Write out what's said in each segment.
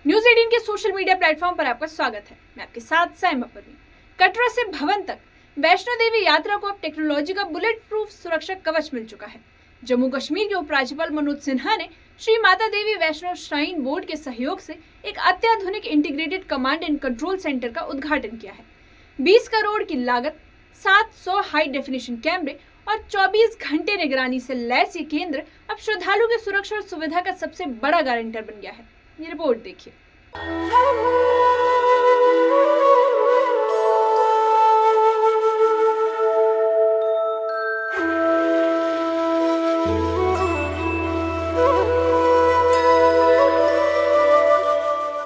News 18 के social media platform पर आपका स्वागत है। मैं आपके साथ साइमा परवीन। कटरा से भवन तक वैष्णो देवी यात्रा को अब टेक्नोलॉजी का बुलेट प्रूफ सुरक्षा कवच मिल चुका है। जम्मू कश्मीर के उपराज्यपाल मनोज सिन्हा ने श्री माता देवी वैष्णो श्राइन बोर्ड के सहयोग से एक अत्याधुनिक integrated command and control centre का उद्घाटन किया है। 20 करोड़ की लागत, 700 हाई डेफिनेशन कैमरे और 24 घंटे निगरानी से लैस ये केंद्र अब श्रद्धालु की सुरक्षा और सुविधा का सबसे बड़ा गारंटर बन गया है। ये रिपोर्ट देखिए।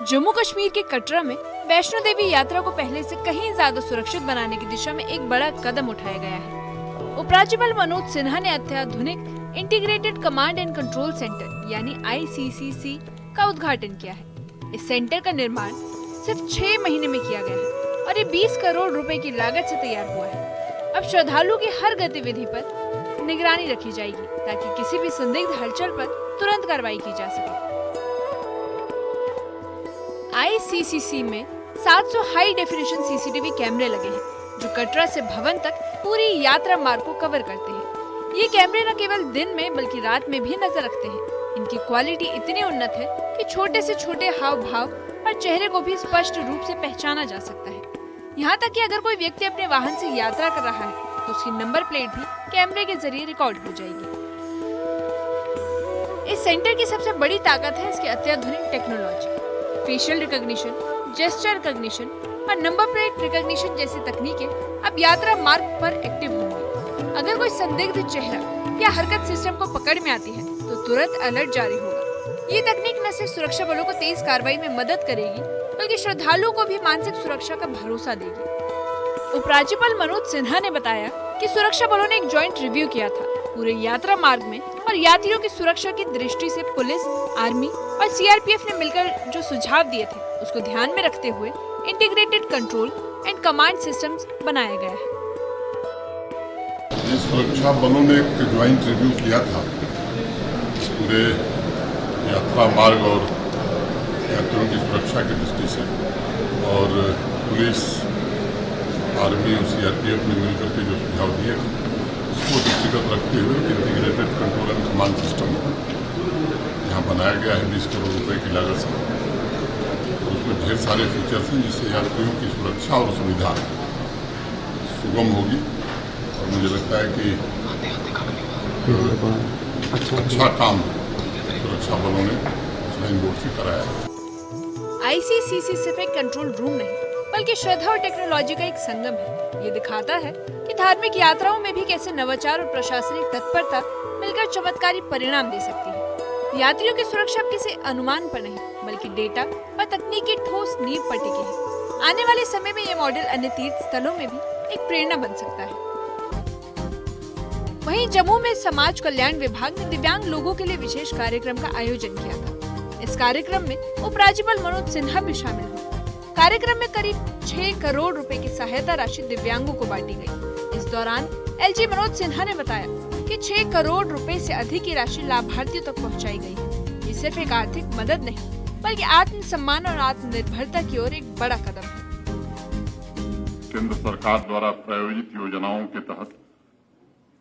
जम्मू कश्मीर के कटरा में वैष्णो देवी यात्रा को पहले से कहीं ज्यादा सुरक्षित बनाने की दिशा में एक बड़ा कदम उठाया गया है। उपराज्यपाल मनोज सिन्हा ने अत्याधुनिक integrated command and control centre यानी ICCC का उद्घाटन किया है। इस सेंटर का निर्माण सिर्फ 6 महीने में किया गया है और ये 20 करोड़ रुपए की लागत से तैयार हुआ है। अब श्रद्धालु की हर गतिविधि पर निगरानी रखी जाएगी ताकि किसी भी संदिग्ध हलचल पर तुरंत कार्रवाई की जा सके। ICCC में 700 हाई डेफिनेशन CCTV कैमरे लगे हैं जो कटरा से भवन तक पूरी यात्रा मार्ग को कवर करते हैं। ये कैमरे न केवल दिन में बल्कि रात में भी नजर रखते हैं। इनकी क्वालिटी इतनी उन्नत है कि छोटे से छोटे हाव भाव और चेहरे को भी स्पष्ट रूप से पहचाना जा सकता है। यहाँ तक कि अगर कोई व्यक्ति अपने वाहन से यात्रा कर रहा है तो उसकी नंबर प्लेट भी कैमरे के जरिए रिकॉर्ड हो जाएगी। इस सेंटर की सबसे बड़ी ताकत है इसकी अत्याधुनिक technology. Facial recognition, gesture recognition और नंबर प्लेट रिकॉग्निशन जैसी तकनीकें अब यात्रा मार्ग पर एक्टिव होंगी। अगर कोई संदिग्ध चेहरा या हरकत सिस्टम को पकड़ में आती है तो तुरंत अलर्ट जारी होगा। ये तकनीक न सिर्फ सुरक्षा बलों को तेज कार्रवाई में मदद करेगी बल्कि श्रद्धालुओं को भी मानसिक सुरक्षा का भरोसा देगी। उपराज्यपाल मनोज सिन्हा ने बताया कि सुरक्षा बलों ने एक ज्वाइंट रिव्यू किया था पूरे यात्रा मार्ग में और यात्रियों की सुरक्षा की दृष्टि से पुलिस, आर्मी और CRPF ने मिलकर जो सुझाव दिए थे उसको ध्यान में रखते हुए integrated control and command systems बनाया गया है। सुरक्षा बलों ने एक ज्वाइंट रिव्यू किया था पूरे यात्रा मार्ग और यात्रियों की सुरक्षा की दृष्टि से, और पुलिस, आर्मी और CRPF ने मिलकर के जो सुझाव दिए उसको दृष्टिगत रखते हुए integrated control and command system यहाँ बनाया गया है 20 करोड़ रुपए की लागत से। और उसमें ढेर सारे फीचर्स हैं जिससे यात्रियों की सुरक्षा और सुविधा सुगम होगी और मुझे लगता है कि अच्छा काम सुरक्षा बलों ने श्राइन बोर्ड से कराया है। ICCC सिर्फ एक कंट्रोल रूम नहीं बल्कि श्रद्धा और टेक्नोलॉजी का एक संगम है। ये दिखाता है कि धार्मिक यात्राओं में भी कैसे नवाचार और प्रशासनिक तत्परता मिलकर चमत्कारी परिणाम दे सकती है। यात्रियों की सुरक्षा किसी अनुमान पर नहीं बल्कि डेटा और तकनीक की ठोस नींव पर टिकी है। आने वाले समय में ये मॉडल अन्य तीर्थ स्थलों में भी एक प्रेरणा बन सकता है। वहीं जम्मू में समाज कल्याण विभाग ने दिव्यांग लोगों के लिए विशेष कार्यक्रम का आयोजन किया था। इस कार्यक्रम में उपराज्यपाल मनोज सिन्हा भी शामिल हुए। कार्यक्रम में करीब 6 करोड़ रुपए की सहायता राशि दिव्यांगों को बांटी गई। इस दौरान LG मनोज सिन्हा ने बताया कि 6 करोड़ रुपए से अधिक की राशि लाभार्थियों तक पहुंचाई गई है। ये सिर्फ एक आर्थिक मदद नहीं बल्कि आत्म सम्मान और आत्मनिर्भरता की ओर एक बड़ा कदम है। केंद्र सरकार द्वारा प्रायोजित योजनाओं के तहत,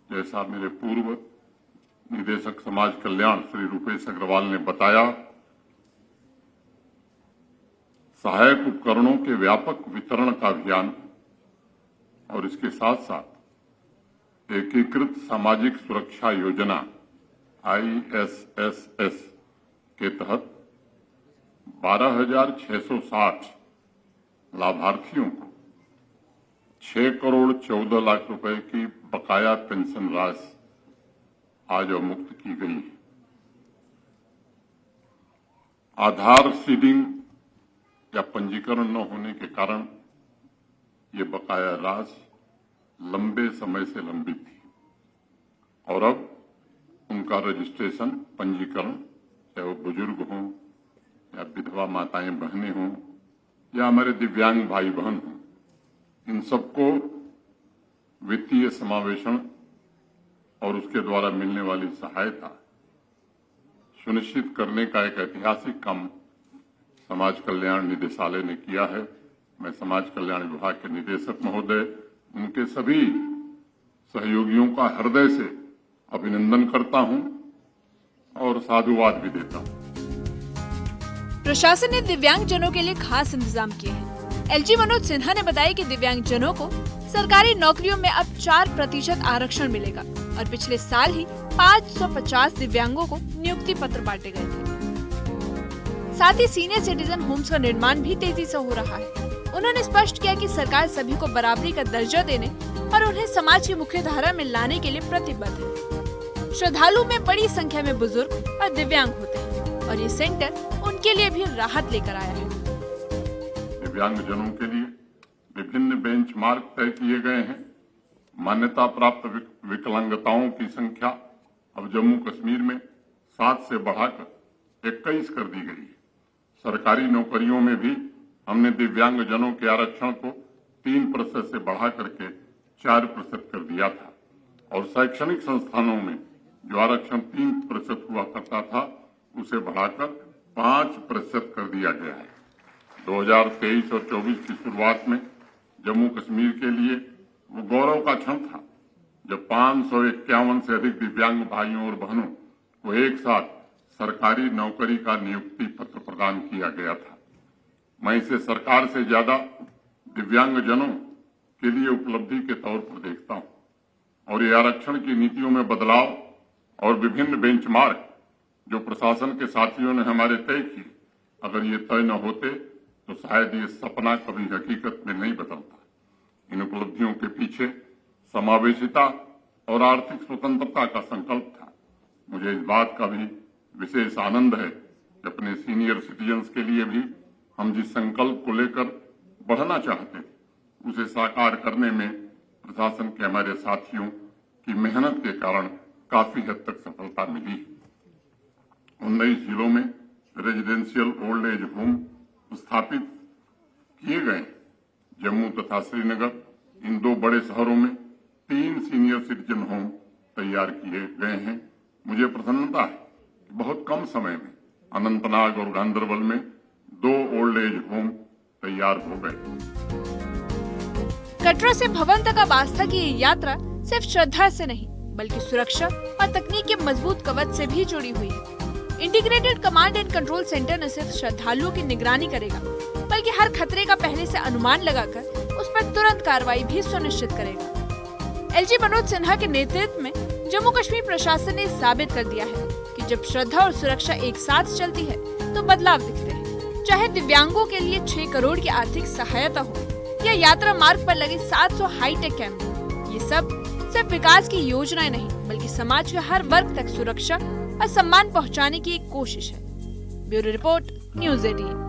जैसा मेरे पूर्व निदेशक समाज कल्याण श्री रूपेश अग्रवाल ने बताया, सहायक उपकरणों के व्यापक वितरण का अभियान और इसके साथ साथ एकीकृत सामाजिक सुरक्षा योजना ISSS के तहत 12,660 लाभार्थियों को 6 करोड़ 14 लाख रुपए की बकाया पेंशन राशि आज अवमुक्त की गई है। आधार सीडिंग या पंजीकरण न होने के कारण ये बकाया राशि लंबे समय से लंबित थी और अब उनका रजिस्ट्रेशन, पंजीकरण, चाहे वो बुजुर्ग हों या विधवा माताएं बहनें हों या हमारे दिव्यांग भाई बहन हों, इन सबको वित्तीय समावेशन और उसके द्वारा मिलने वाली सहायता सुनिश्चित करने का एक ऐतिहासिक काम समाज कल्याण निदेशालय ने किया है। मैं समाज कल्याण विभाग के निदेशक महोदय, उनके सभी सहयोगियों का हृदय से अभिनंदन करता हूं और साधुवाद भी देता हूं। प्रशासन ने दिव्यांगजनों के लिए खास इंतजाम किए हैं। एलजी मनोज सिन्हा ने बताया कि दिव्यांगजनों को सरकारी नौकरियों में अब 4% आरक्षण मिलेगा और पिछले साल ही 550 दिव्यांगों को नियुक्ति पत्र बांटे गए थे। साथ ही सीनियर सिटीजन होम्स का निर्माण भी तेजी से हो रहा है। उन्होंने स्पष्ट किया कि सरकार सभी को बराबरी का दर्जा देने और उन्हें समाज की मुख्य धारा में लाने के लिए प्रतिबद्ध है। श्रद्धालु में बड़ी संख्या में बुजुर्ग और दिव्यांग होते हैं और ये सेंटर उनके लिए भी राहत लेकर आया है। दिव्यांगजनों के लिए विभिन्न बेंचमार्क तय किए गए हैं। मान्यता प्राप्त विकलांगताओं की संख्या अब जम्मू कश्मीर में 7 से बढ़ाकर 21 कर दी गई है। सरकारी नौकरियों में भी हमने दिव्यांगजनों के आरक्षण को 3% से बढ़ा करके 4% कर दिया था और शैक्षणिक संस्थानों में जो आरक्षण 3% हुआ करता था उसे बढ़ाकर 5% कर दिया गया है। 2023 और 24 की शुरुआत में जम्मू कश्मीर के लिए वो गौरव का क्षण था जब 551 से अधिक दिव्यांग भाइयों और बहनों को एक साथ सरकारी नौकरी का नियुक्ति पत्र प्रदान किया गया था। मैं इसे सरकार से ज्यादा दिव्यांगजनों के लिए उपलब्धि के तौर पर देखता हूं और ये आरक्षण की नीतियों में बदलाव और विभिन्न बेंचमार्क जो प्रशासन के साथियों ने हमारे तय किए, अगर ये तय न होते तो शायद ये सपना कभी हकीकत में नहीं बदलता। इन उपलब्धियों के पीछे समावेशिता और आर्थिक स्वतंत्रता का संकल्प था। मुझे इस बात का भी विशेष आनंद है कि अपने सीनियर सिटीजन्स के लिए भी हम जिस संकल्प को लेकर बढ़ना चाहते थे उसे साकार करने में प्रशासन के हमारे साथियों की मेहनत के कारण काफी हद तक सफलता मिली। 19 जिलों में रेजिडेंशियल ओल्ड एज होम स्थापित किए गए। जम्मू तथा श्रीनगर, इन 2 बड़े शहरों में 3 सीनियर सिटीजन होम तैयार किए गए हैं। मुझे प्रसन्नता है कि बहुत कम समय में अनंतनाग और गांदरबल में 2 ओल्ड एज होम तैयार हो गए। कटरा से भवन तक अब आस्था की ये यात्रा सिर्फ श्रद्धा से नहीं बल्कि सुरक्षा और तकनीक के मजबूत कवच से भी जुड़ी हुई है। Integrated command and control centre न सिर्फ श्रद्धालुओं की निगरानी करेगा बल्कि हर खतरे का पहले से अनुमान लगाकर उस पर तुरंत कार्रवाई भी सुनिश्चित करेगा। एलजी मनोज सिन्हा के नेतृत्व में जम्मू कश्मीर प्रशासन ने साबित कर दिया है कि जब श्रद्धा और सुरक्षा एक साथ चलती है तो बदलाव दिखते हैं। चाहे दिव्यांगों के लिए 6 करोड़ की आर्थिक सहायता हो या यात्रा मार्ग पर लगे 700 हाईटेक कैमरे, ये सब सिर्फ विकास की योजनाएं नहीं बल्कि समाज के हर वर्ग तक सुरक्षा और सम्मान पहुंचाने की एक कोशिश है। Bureau report, news 18।